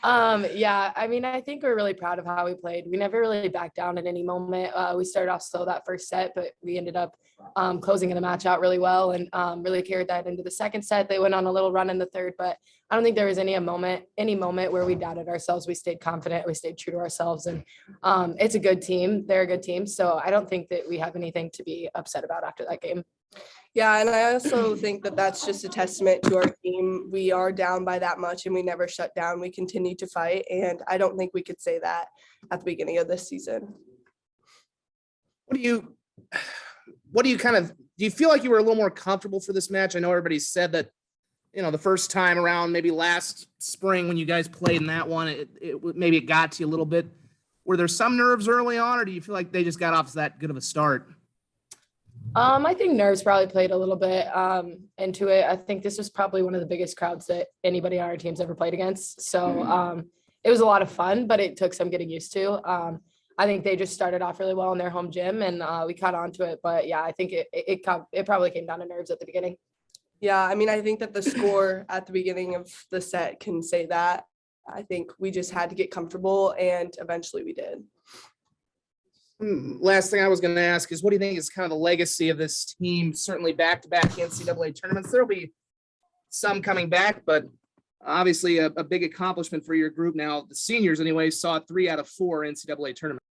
Yeah, I mean, I think we're really proud of how we played. We never really backed down at any moment. We started off slow that first set, but we ended up closing the match out really well and really carried that into the second set. They went on a little run in the third, but I don't think there was any moment where we doubted ourselves. We stayed confident. We stayed true to ourselves, and it's a good team. They're a good team, so I don't think that we have anything to be upset about after that game. Yeah, and I also think that that's just a testament to our team. We are down by that much and we never shut down. We continue to fight, and I don't think we could say that at the beginning of this season. What do you do you feel like you were a little more comfortable for this match? I know everybody said that, the first time around, maybe last spring when you guys played in that one, maybe it got to you a little bit. Were there some nerves early on, or do you feel like they just got off to that good of a start? I think nerves probably played a little bit into it. I think this was probably one of the biggest crowds that anybody on our team's ever played against. So it was a lot of fun, but it took some getting used to. I think they just started off really well in their home gym, and we caught on to it. But yeah, I think it probably came down to nerves at the beginning. Yeah, I mean, I think that the score at the beginning of the set can say that. I think we just had to get comfortable, and eventually we did. Last thing I was going to ask is, what do you think is kind of the legacy of this team? Certainly back-to-back NCAA tournaments. There'll be some coming back, but obviously a big accomplishment for your group now. The seniors, anyway, saw 3 out of 4 NCAA tournaments.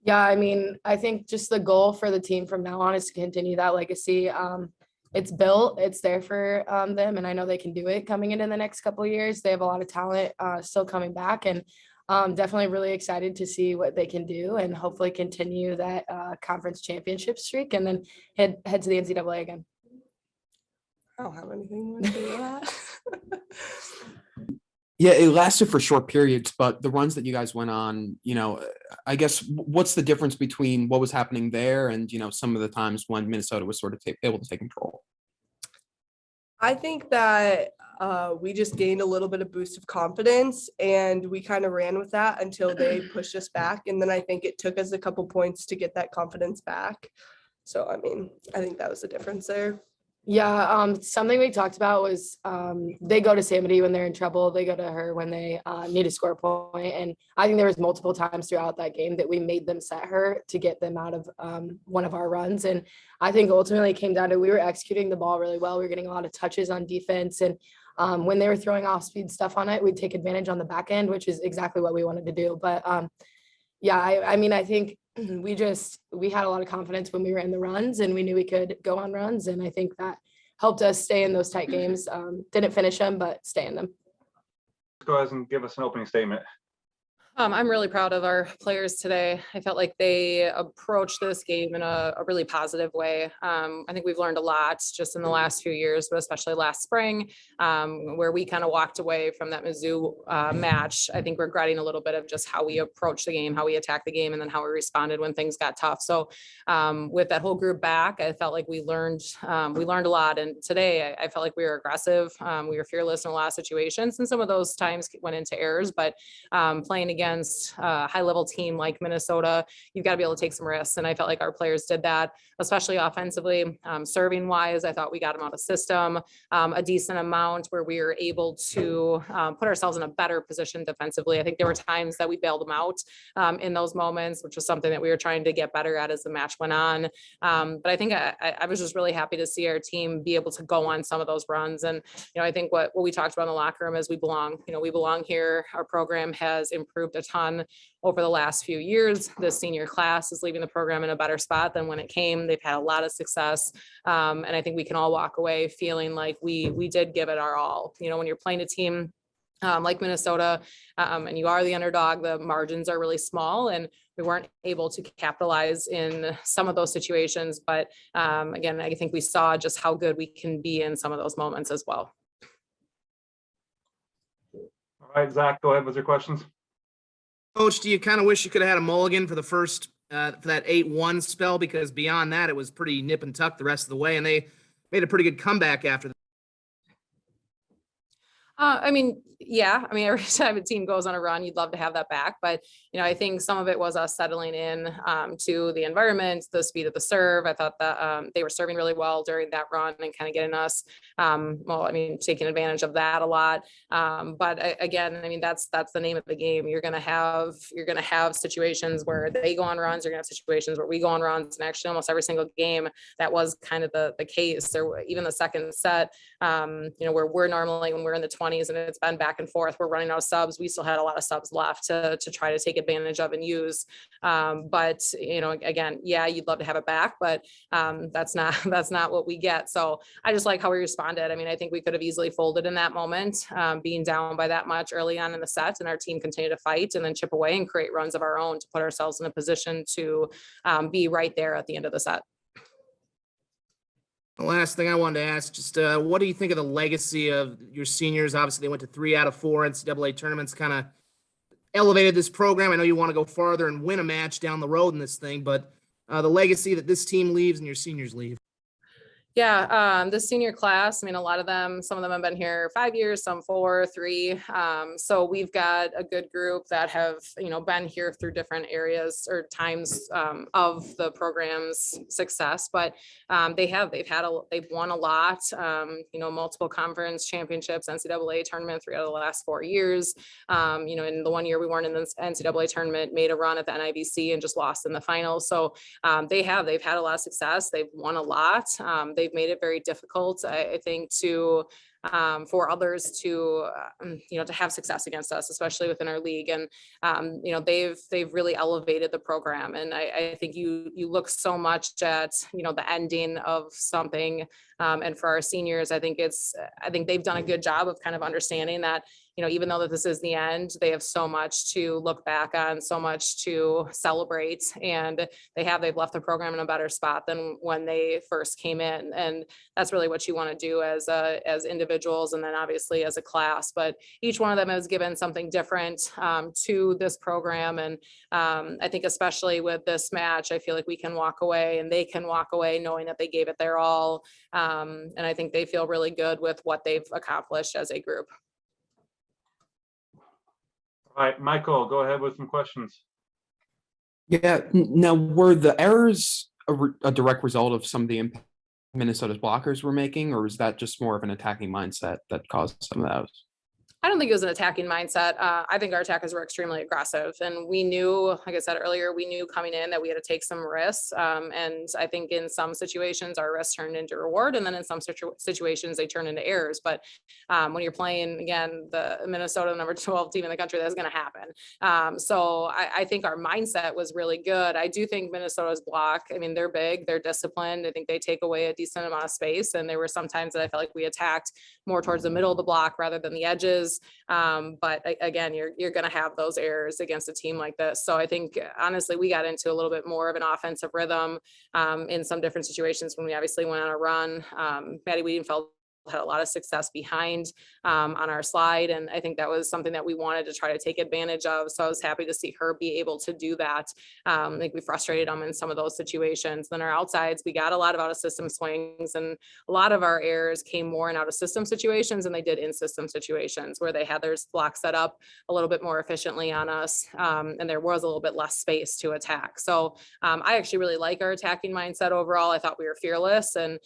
Yeah, I mean, I think just the goal for the team from now on is to continue that legacy. It's built, it's there for them, and I know they can do it coming into the next couple of years. They have a lot of talent still coming back, and definitely really excited to see what they can do and hopefully continue that conference championship streak and then head to the NCAA again. I don't have anything more to say to that. Yeah, it lasted for short periods, but the runs that you guys went on, I guess what's the difference between what was happening there and, some of the times when Minnesota was sort of able to take control? I think that we just gained a little bit of boost of confidence, and we kind of ran with that until they pushed us back. And then I think it took us a couple points to get that confidence back. So, I mean, I think that was the difference there. Yeah, something we talked about was they go to Samity when they're in trouble. They go to her when they need to score a point. And I think there was multiple times throughout that game that we made them set her to get them out of one of our runs. And I think ultimately it came down to we were executing the ball really well. We were getting a lot of touches on defense. And when they were throwing off-speed stuff on it, we'd take advantage on the back end, which is exactly what we wanted to do. But yeah, I mean, I think we had a lot of confidence when we were in the runs, and we knew we could go on runs. And I think that helped us stay in those tight games. Didn't finish them, but stay in them. Go ahead and give us an opening statement. I'm really proud of our players today. I felt like they approached this game in a really positive way. I think we've learned a lot just in the last few years, but especially last spring, where we kind of walked away from that Mizzou match. I think regretting a little bit of just how we approached the game, how we attacked the game, and then how we responded when things got tough. So with that whole group back, I felt like we learned a lot. And today I felt like we were aggressive. We were fearless in a lot of situations, and some of those times went into errors, but playing against a high-level team like Minnesota, you've got to be able to take some risks. And I felt like our players did that, especially offensively. Serving-wise, I thought we got them out of system a decent amount where we were able to put ourselves in a better position defensively. I think there were times that we bailed them out in those moments, which was something that we were trying to get better at as the match went on. But I think I was just really happy to see our team be able to go on some of those runs. And, I think what we talked about in the locker room is we belong. We belong here. Our program has improved a ton over the last few years. The senior class is leaving the program in a better spot than when it came. They've had a lot of success. And I think we can all walk away feeling like we did give it our all. When you're playing a team like Minnesota and you are the underdog, the margins are really small, and we weren't able to capitalize in some of those situations. But again, I think we saw just how good we can be in some of those moments as well. All right, Zach, go ahead with your questions. Coach, do you kind of wish you could have had a mulligan for the first, for that 8-1 spell? Because beyond that, it was pretty nip and tuck the rest of the way, and they made a pretty good comeback after that. I mean, Yeah, I mean, every time a team goes on a run, you'd love to have that back. But, I think some of it was us settling in to the environment, the speed of the serve. I thought that they were serving really well during that run and kind of getting us, taking advantage of that a lot. Again, I mean, that's the name of the game. You're going to have situations where they go on runs. You're going to have situations where we go on runs. And actually almost every single game, that was kind of the case. Even the second set, where we're normally, when we're in the 20s and it's been back and forth, we're running out of subs. We still had a lot of subs left to try to take advantage of and use. Again, yeah, you'd love to have it back, but that's not what we get. So I just like how we responded. I mean, I think we could have easily folded in that moment, being down by that much early on in the set, and our team continued to fight and then chip away and create runs of our own to put ourselves in a position to be right there at the end of the set. The last thing I wanted to ask, just what do you think of the legacy of your seniors? Obviously, they went to 3 out of 4 NCAA tournaments, kind of elevated this program. I know you want to go farther and win a match down the road in this thing, but the legacy that this team leaves and your seniors leave. Yeah, the senior class, I mean, a lot of them, some of them have been here 5 years, some 4, 3. So we've got a good group that have, been here through different areas or times of the program's success, but they've won a lot, multiple conference championships, NCAA tournament 3 out of the last 4 years. In the 1 year we weren't in the NCAA tournament, made a run at the NIVC and just lost in the finals. So they've had a lot of success. They've won a lot. They've made it very difficult, I think, for others to have success against us, especially within our league. And they've really elevated the program. And I think you look so much at the ending of something. And for our seniors, I think they've done a good job of kind of understanding that even though that this is the end, they have so much to look back on, so much to celebrate, and they've left the program in a better spot than when they first came in. And that's really what you want to do as individuals, and then obviously as a class. But each one of them has given something different to this program. And I think especially with this match, I feel like we can walk away and they can walk away knowing that they gave it their all. And I think they feel really good with what they've accomplished as a group. All right, Michael, go ahead with some questions. Yeah. Now, were the errors a direct result of some of the impact Minnesota's blockers were making, or is that just more of an attacking mindset that caused some of those? I don't think it was an attacking mindset. I think our attackers were extremely aggressive, and we knew, like I said earlier, we knew coming in that we had to take some risks. And I think in some situations our risks turned into reward, and then in some situations they turned into errors. But when you're playing, again, the Minnesota number 12 team in the country, that's going to happen. So I think our mindset was really good. I do think Minnesota's block, I mean, they're big, they're disciplined. I think they take away a decent amount of space. And there were some times that I felt like we attacked more towards the middle of the block rather than the edges. But again, you're going to have those errors against a team like this. So I think honestly, we got into a little bit more of an offensive rhythm in some different situations when we obviously went on a run. Maddie Wiedenfeld had a lot of success behind on our slide. And I think that was something that we wanted to try to take advantage of. So I was happy to see her be able to do that. I think we frustrated them in some of those situations. Then our outsides, we got a lot of out of system swings, and a lot of our errors came more in out of system situations than they did in system situations where they had their block set up a little bit more efficiently on us. And there was a little bit less space to attack. So I actually really like our attacking mindset overall. I thought we were fearless, and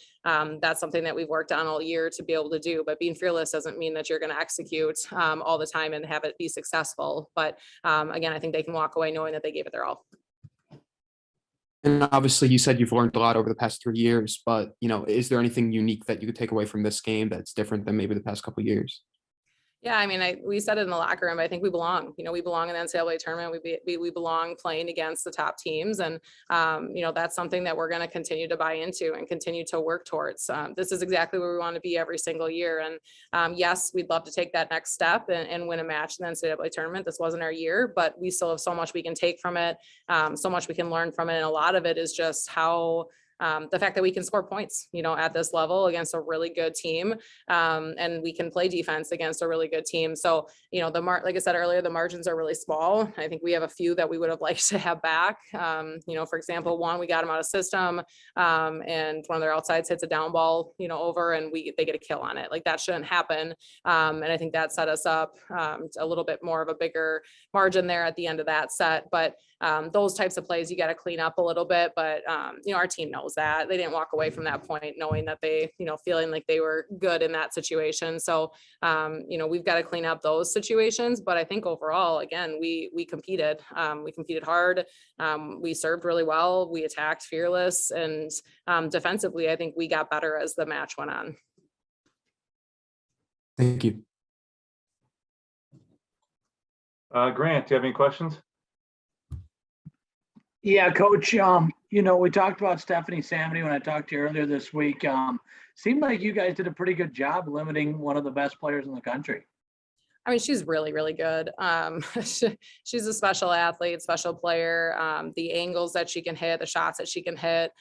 that's something that we've worked on all year to be able to do. But being fearless doesn't mean that you're going to execute all the time and have it be successful. But again, I think they can walk away knowing that they gave it their all. And obviously you said you've learned a lot over the past 3 years, but is there anything unique that you could take away from this game that's different than maybe the past couple of years? Yeah, I mean, we said it in the locker room, but I think we belong. We belong in the NCAA tournament. We belong playing against the top teams, and that's something that we're going to continue to buy into and continue to work towards. This is exactly where we want to be every single year. And yes, we'd love to take that next step and win a match in the NCAA tournament. This wasn't our year, but we still have so much we can take from it, so much we can learn from it, and a lot of it is just how the fact that we can score points, at this level against a really good team, and we can play defense against a really good team. So, like I said earlier, the margins are really small. I think we have a few that we would have liked to have back. For example, one, we got them out of system, and one of their outsides hits a down ball, over, and they get a kill on it. Like, that shouldn't happen. And I think that set us up a little bit more of a bigger margin there at the end of that set. But those types of plays, you got to clean up a little bit. But, our team knows that. They didn't walk away from that point knowing that they, feeling like they were good in that situation. So, we've got to clean up those situations. But I think overall, again, we competed. We competed hard. We served really well. We attacked fearless. And defensively, I think we got better as the match went on. Thank you. Grant, do you have any questions? Yeah, Coach, we talked about Stephanie Samity when I talked to you earlier this week. Seemed like you guys did a pretty good job limiting one of the best players in the country. I mean, she's really, really good. She's a special athlete, special player. The angles that she can hit, the shots that she can hit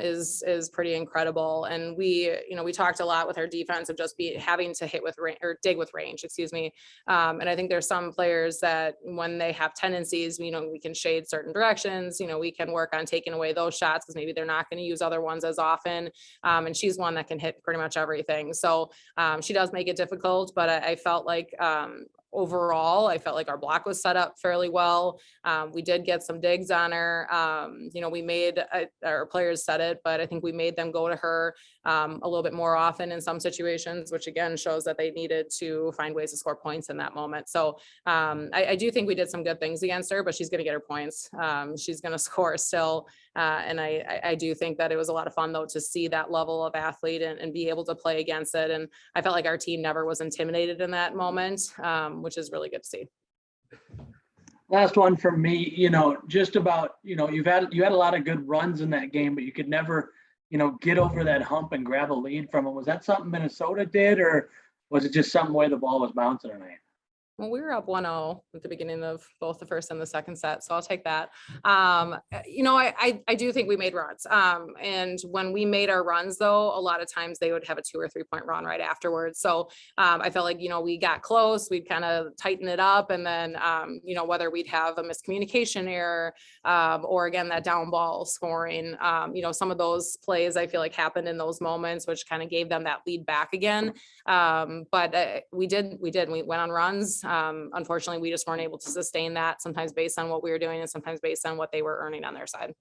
is pretty incredible. And we talked a lot with her defense of just having to hit with range or dig with range, excuse me. And I think there's some players that when they have tendencies, we can shade certain directions, we can work on taking away those shots because maybe they're not going to use other ones as often. And she's one that can hit pretty much everything. So she does make it difficult, but I felt like overall, I felt like our block was set up fairly well. We did get some digs on her. We made our players said it, but I think we made them go to her a little bit more often in some situations, which again shows that they needed to find ways to score points in that moment. So I do think we did some good things against her, but she's going to get her points. She's going to score still. And I do think that it was a lot of fun though to see that level of athlete and be able to play against it. And I felt like our team never was intimidated in that moment, which is really good to see. Last one from me, just about, you had a lot of good runs in that game, but you could never, get over that hump and grab a lead from them. Was that something Minnesota did, or was it just some way the ball was bouncing tonight? Well, we were up 1-0 at the beginning of both the first and the second set, so I'll take that. I do think we made runs. And when we made our runs, though, a lot of times they would have a 2 or 3 point run right afterwards. So I felt like, we got close, we'd kind of tighten it up. And then, whether we'd have a miscommunication error or again, that down ball scoring, some of those plays I feel like happened in those moments, which kind of gave them that lead back again. But we went on runs. Unfortunately, we just weren't able to sustain that, sometimes based on what we were doing and sometimes based on what they were earning on their side.